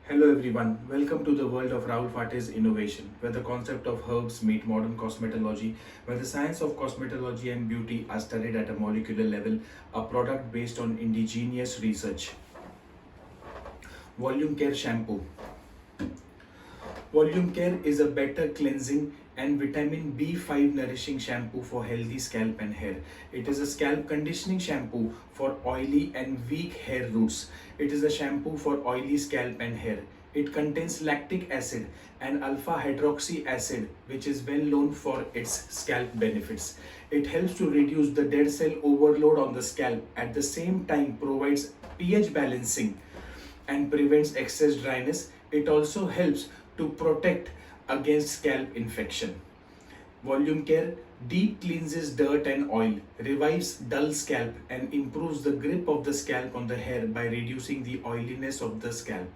Hello everyone, welcome to the world of Rahul Phate's innovation, where the concept of herbs meet modern cosmetology, where the science of cosmetology and beauty are studied at a molecular level, a product based on indigenous research. Volume Care Shampoo. Volume Care is a better cleansing and vitamin B5 nourishing shampoo for healthy scalp and hair. It is a scalp conditioning shampoo for oily and weak hair roots. It is a shampoo for oily scalp and hair. It contains lactic acid and alpha hydroxy acid, which is well known for its scalp benefits. It helps to reduce the dead cell overload on the scalp, at the same time provides pH balancing and prevents excess dryness. It also helps to protect against scalp infection. Volume Care deep cleanses dirt and oil, revives dull scalp, and improves the grip of the scalp on the hair by reducing the oiliness of the scalp.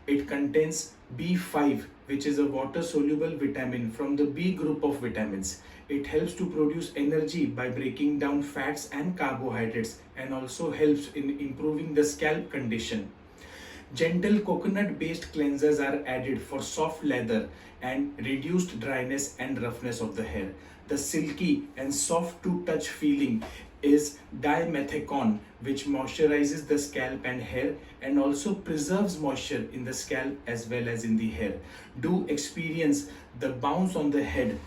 It contains B5, which is a water-soluble vitamin from the B group of vitamins. It helps to produce energy by breaking down fats and carbohydrates and also helps in improving the scalp condition. Gentle coconut-based cleansers are added for soft lather and reduced dryness and roughness of the hair. The silky and soft to touch feeling is dimethicone, which moisturizes the scalp and hair and also preserves moisture in the scalp as well as in the hair. Do experience the bounce on the head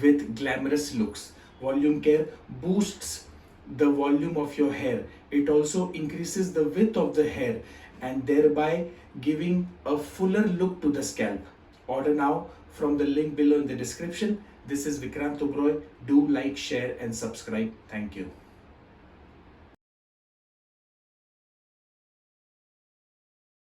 with glamorous looks. Volume Care boosts the volume of your hair. It also increases the width of the hair and thereby giving a fuller look to the scalp. Order now from the link below in the description. This is Vikrant Oberoi. Do like, share and subscribe. Thank you.